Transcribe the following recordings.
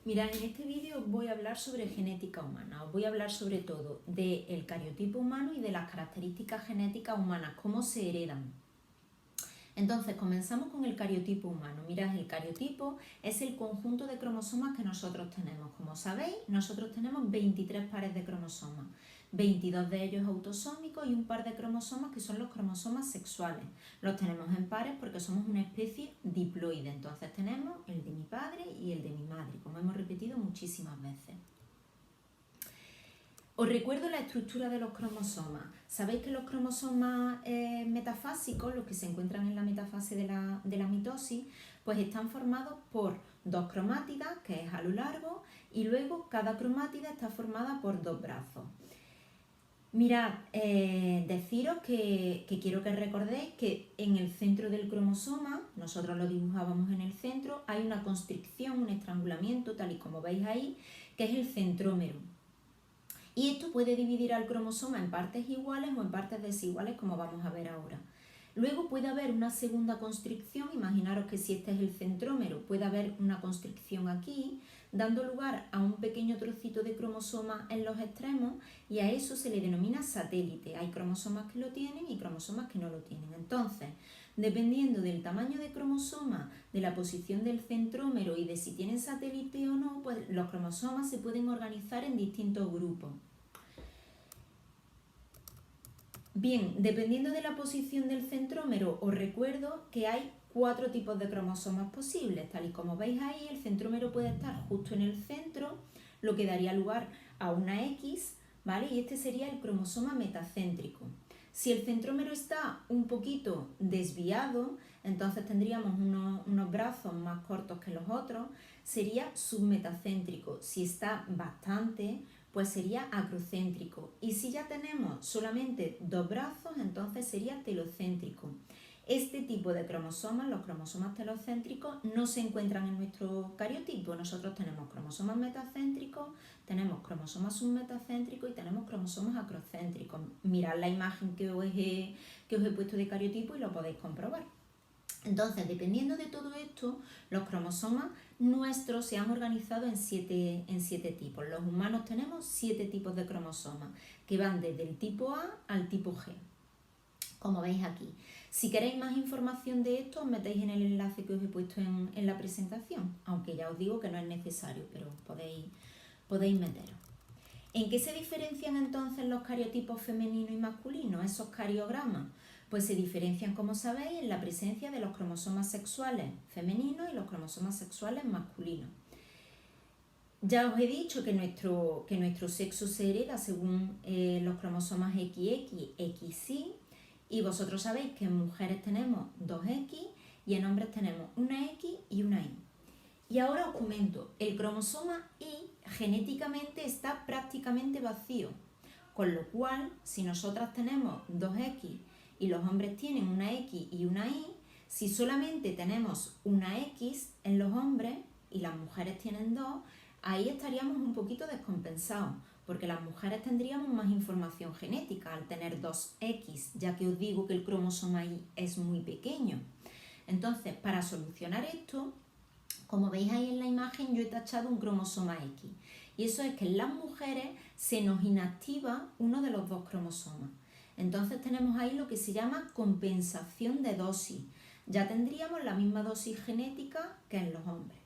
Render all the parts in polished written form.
Mirad, en este vídeo os voy a hablar sobre genética humana. Os voy a hablar sobre todo del cariotipo humano y de las características genéticas humanas, cómo se heredan. Entonces, comenzamos con el cariotipo humano. Mirad, el cariotipo es el conjunto de cromosomas que nosotros tenemos. Como sabéis, nosotros tenemos 23 pares de cromosomas, 22 de ellos autosómicos y un par de cromosomas que son los cromosomas sexuales. Los tenemos en pares porque somos una especie diploide. Entonces tenemos el de mi padre y el de mi madre, como hemos repetido muchísimas veces. Os recuerdo la estructura de los cromosomas. Sabéis que los cromosomas metafásicos, los que se encuentran en la metafase de la mitosis, pues están formados por dos cromátidas, que es a lo largo, y luego cada cromátida está formada por dos brazos. Mirad, deciros que quiero que recordéis que en el centro del cromosoma, nosotros lo dibujábamos en el centro, hay una constricción, un estrangulamiento, tal y como veis ahí, que es el centrómero. Y esto puede dividir al cromosoma en partes iguales o en partes desiguales, como vamos a ver ahora. Luego puede haber una segunda constricción, imaginaros que si este es el centrómero, puede haber una constricción aquí, dando lugar a un pequeño trocito de cromosoma en los extremos, y a eso se le denomina satélite. Hay cromosomas que lo tienen y cromosomas que no lo tienen. Entonces, dependiendo del tamaño de cromosoma, de la posición del centrómero y de si tienen satélite o no, pues los cromosomas se pueden organizar en distintos grupos. Bien, dependiendo de la posición del centrómero, os recuerdo que hay 4 tipos de cromosomas posibles. Tal y como veis ahí, el centrómero puede estar justo en el centro, lo que daría lugar a una X, ¿vale? Y este sería el cromosoma metacéntrico. Si el centrómero está un poquito desviado, entonces tendríamos unos brazos más cortos que los otros, sería submetacéntrico. Si está bastante, pues sería acrocéntrico. Y si ya tenemos solamente dos brazos, entonces sería telocéntrico. Este tipo de cromosomas, los cromosomas telocéntricos, no se encuentran en nuestro cariotipo. Nosotros tenemos cromosomas metacéntricos, tenemos cromosomas submetacéntricos y tenemos cromosomas acrocéntricos. Mirad la imagen que os he puesto de cariotipo y lo podéis comprobar. Entonces, dependiendo de todo esto, los cromosomas nuestros se han organizado en siete tipos. Los humanos tenemos 7 tipos de cromosomas que van desde el tipo A al tipo G, como veis aquí. Si queréis más información de esto, os metéis en el enlace que os he puesto en la presentación, aunque ya os digo que no es necesario, pero podéis meteros. ¿En qué se diferencian entonces los cariotipos femenino y masculino, esos cariogramas? Pues se diferencian, como sabéis, en la presencia de los cromosomas sexuales femeninos y los cromosomas sexuales masculinos. Ya os he dicho que nuestro sexo se hereda según los cromosomas XX, XY, y vosotros sabéis que en mujeres tenemos 2X y en hombres tenemos una X y una Y. Y ahora os comento, el cromosoma Y genéticamente está prácticamente vacío, con lo cual, si nosotras tenemos 2X y los hombres tienen una X y una Y, si solamente tenemos una X en los hombres y las mujeres tienen 2, ahí estaríamos un poquito descompensados, porque las mujeres tendríamos más información genética al tener 2X, ya que os digo que el cromosoma Y es muy pequeño. Entonces, para solucionar esto, como veis ahí en la imagen, yo he tachado un cromosoma X. Y eso es que en las mujeres se nos inactiva uno de los dos cromosomas. Entonces tenemos ahí lo que se llama compensación de dosis. Ya tendríamos la misma dosis genética que en los hombres.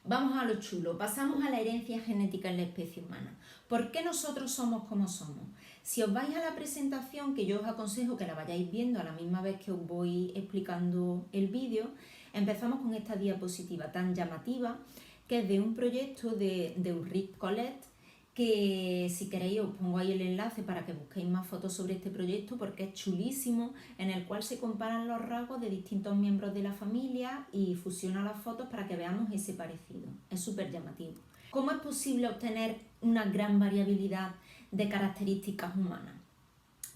Vamos a lo chulo, pasamos a la herencia genética en la especie humana. ¿Por qué nosotros somos como somos? Si os vais a la presentación, que yo os aconsejo que la vayáis viendo a la misma vez que os voy explicando el vídeo, empezamos con esta diapositiva tan llamativa, que es de un proyecto de Ulrich Collet, que si queréis os pongo ahí el enlace para que busquéis más fotos sobre este proyecto porque es chulísimo, en el cual se comparan los rasgos de distintos miembros de la familia y fusiona las fotos para que veamos ese parecido. Es súper llamativo. ¿Cómo es posible obtener una gran variabilidad de características humanas?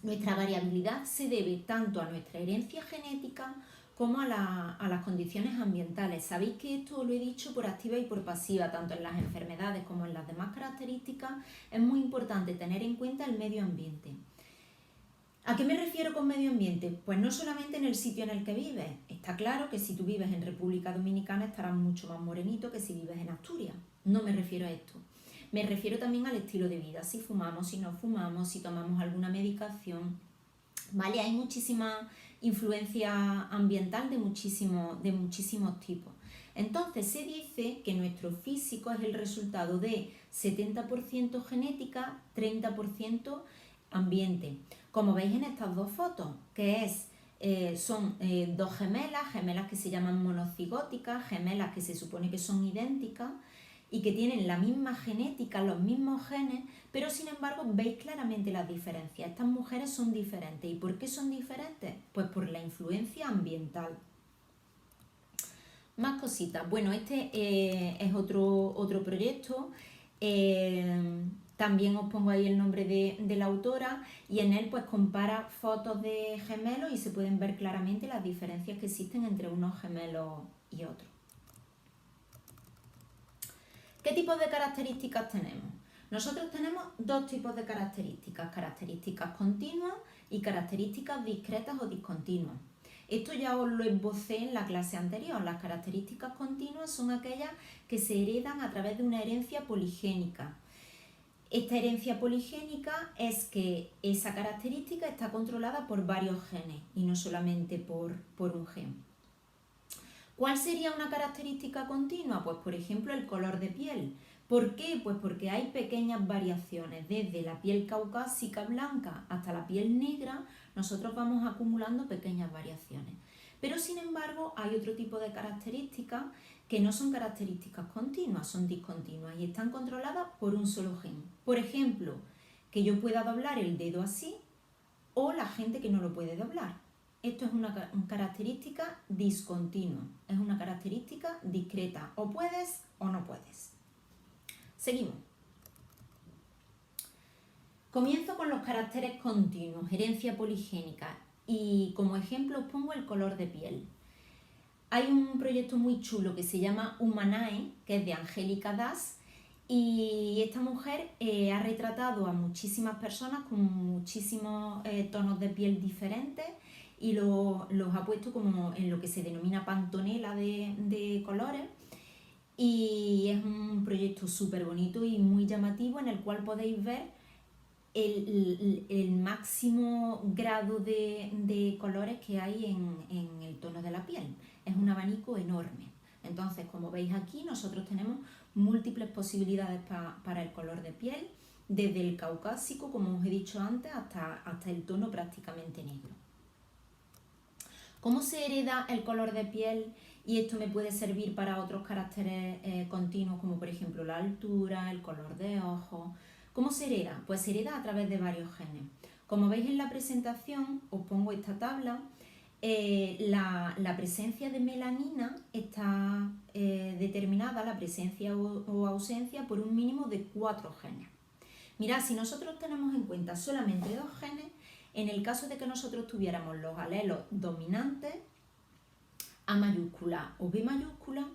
Nuestra variabilidad se debe tanto a nuestra herencia genética como a las condiciones ambientales. Sabéis que esto lo he dicho por activa y por pasiva, tanto en las enfermedades como en las demás características. Es muy importante tener en cuenta el medio ambiente. ¿A qué me refiero con medio ambiente? Pues no solamente en el sitio en el que vives. Está claro que si tú vives en República Dominicana estarás mucho más morenito que si vives en Asturias. No me refiero a esto. Me refiero también al estilo de vida, si fumamos, si no fumamos, si tomamos alguna medicación. ¿Vale? Hay muchísima influencia ambiental de muchísimos tipos. Entonces se dice que nuestro físico es el resultado de 70% genética, 30% ambiente. Como veis en estas dos fotos, que son dos gemelas que se llaman monocigóticas, gemelas que se supone que son idénticas y que tienen la misma genética, los mismos genes, pero sin embargo veis claramente las diferencias. Estas mujeres son diferentes. ¿Y por qué son diferentes? Pues por la influencia ambiental. Más cositas. Bueno, este es otro proyecto. También os pongo ahí el nombre de la autora y en él pues compara fotos de gemelos y se pueden ver claramente las diferencias que existen entre unos gemelos y otros. ¿Qué tipos de características tenemos? Nosotros tenemos dos tipos de características continuas y características discretas o discontinuas. Esto ya os lo esbocé en la clase anterior. Las características continuas son aquellas que se heredan a través de una herencia poligénica. Esta herencia poligénica es que esa característica está controlada por varios genes y no solamente por un gen. ¿Cuál sería una característica continua? Pues por ejemplo el color de piel. ¿Por qué? Pues porque hay pequeñas variaciones. Desde la piel caucásica blanca hasta la piel negra, nosotros vamos acumulando pequeñas variaciones. Pero sin embargo hay otro tipo de características que no son características continuas, son discontinuas y están controladas por un solo gen. Por ejemplo, que yo pueda doblar el dedo así o la gente que no lo puede doblar. Esto es una característica discontinua, es una característica discreta. O puedes o no puedes. Seguimos. Comienzo con los caracteres continuos, herencia poligénica. Y como ejemplo os pongo el color de piel. Hay un proyecto muy chulo que se llama Humanae, que es de Angélica Das, y esta mujer ha retratado a muchísimas personas con muchísimos tonos de piel diferentes y los ha puesto como en lo que se denomina pantonela de colores. Y es un proyecto súper bonito y muy llamativo en el cual podéis ver el máximo grado de colores que hay en el tono de la piel. Es un abanico enorme. Entonces, como veis aquí, nosotros tenemos múltiples posibilidades para el color de piel, desde el caucásico, como os he dicho antes, hasta el tono prácticamente negro. ¿Cómo se hereda el color de piel? Y esto me puede servir para otros caracteres continuos, como por ejemplo la altura, el color de ojos. ¿Cómo se hereda? Pues se hereda a través de varios genes. Como veis en la presentación, os pongo esta tabla. La presencia de melanina está determinada, la presencia o ausencia, por un mínimo de 4 genes. Mirad, si nosotros tenemos en cuenta solamente 2 genes, en el caso de que nosotros tuviéramos los alelos dominantes, A mayúscula o B mayúscula,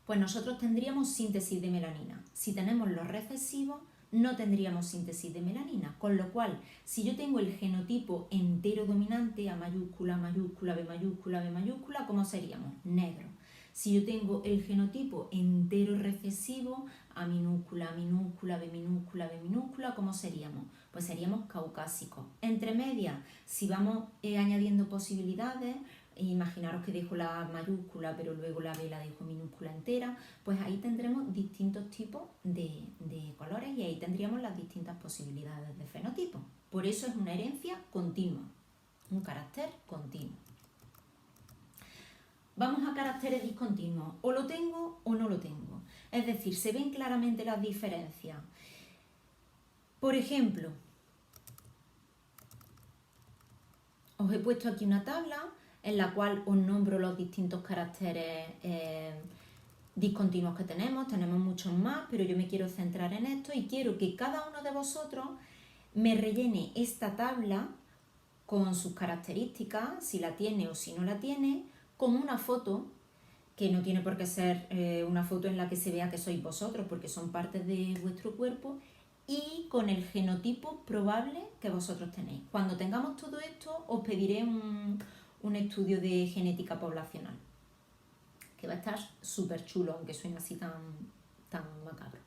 pues nosotros tendríamos síntesis de melanina. Si tenemos los recesivos, no tendríamos síntesis de melanina, con lo cual, si yo tengo el genotipo entero dominante, A mayúscula, mayúscula, B mayúscula, B mayúscula, ¿cómo seríamos? Negro. Si yo tengo el genotipo entero recesivo, A minúscula, minúscula, B minúscula, B minúscula, ¿cómo seríamos? Pues seríamos caucásicos. Entre medias, si vamos añadiendo posibilidades, imaginaros que dejo la mayúscula pero luego la B la dejo minúscula entera, pues ahí tendremos distintos tipos de colores y ahí tendríamos las distintas posibilidades de fenotipo. Por eso es una herencia continua, un carácter continuo. Vamos a caracteres discontinuos, o lo tengo o no lo tengo. Es decir, se ven claramente las diferencias. Por ejemplo, os he puesto aquí una tabla en la cual os nombro los distintos caracteres discontinuos que tenemos. Tenemos muchos más, pero yo me quiero centrar en esto y quiero que cada uno de vosotros me rellene esta tabla con sus características, si la tiene o si no la tiene, con una foto, que no tiene por qué ser una foto en la que se vea que sois vosotros, porque son partes de vuestro cuerpo, y con el genotipo probable que vosotros tenéis. Cuando tengamos todo esto, os pediré un estudio de genética poblacional, que va a estar súper chulo, aunque suene así tan macabro.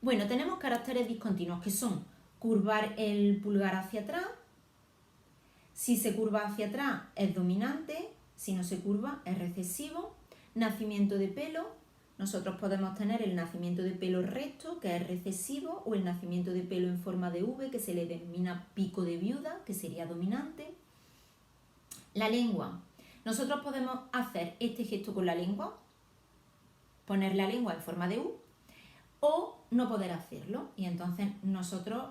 Bueno, tenemos caracteres discontinuos, que son curvar el pulgar hacia atrás. Si se curva hacia atrás es dominante, si no se curva es recesivo. Nacimiento de pelo. Nosotros podemos tener el nacimiento de pelo recto, que es recesivo, o el nacimiento de pelo en forma de V, que se le denomina pico de viuda, que sería dominante. La lengua. Nosotros podemos hacer este gesto con la lengua, poner la lengua en forma de U, o no poder hacerlo. Y entonces nosotros,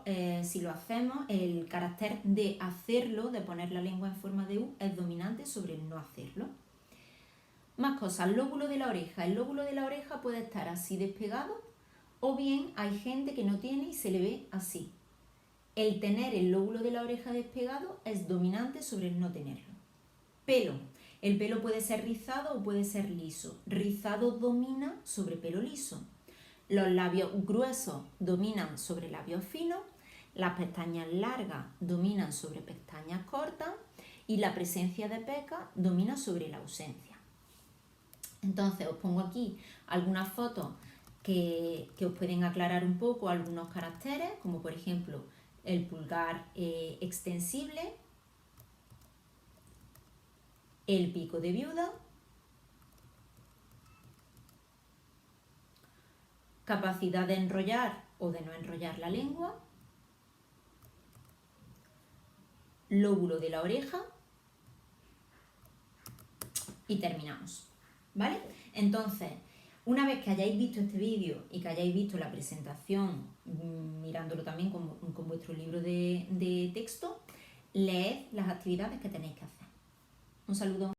si lo hacemos, el carácter de hacerlo, de poner la lengua en forma de U, es dominante sobre el no hacerlo. Más cosas, lóbulo de la oreja. El lóbulo de la oreja puede estar así despegado, o bien hay gente que no tiene y se le ve así. El tener el lóbulo de la oreja despegado es dominante sobre el no tenerlo. Pelo. El pelo puede ser rizado o puede ser liso. Rizado domina sobre pelo liso. Los labios gruesos dominan sobre labios finos. Las pestañas largas dominan sobre pestañas cortas. Y la presencia de pecas domina sobre la ausencia. Entonces os pongo aquí algunas fotos que os pueden aclarar un poco algunos caracteres, como por ejemplo el pulgar extensible, el pico de viuda, capacidad de enrollar o de no enrollar la lengua, lóbulo de la oreja y terminamos. ¿Vale? Entonces, una vez que hayáis visto este vídeo y que hayáis visto la presentación, mirándolo también con vuestro libro de texto, leed las actividades que tenéis que hacer. Un saludo.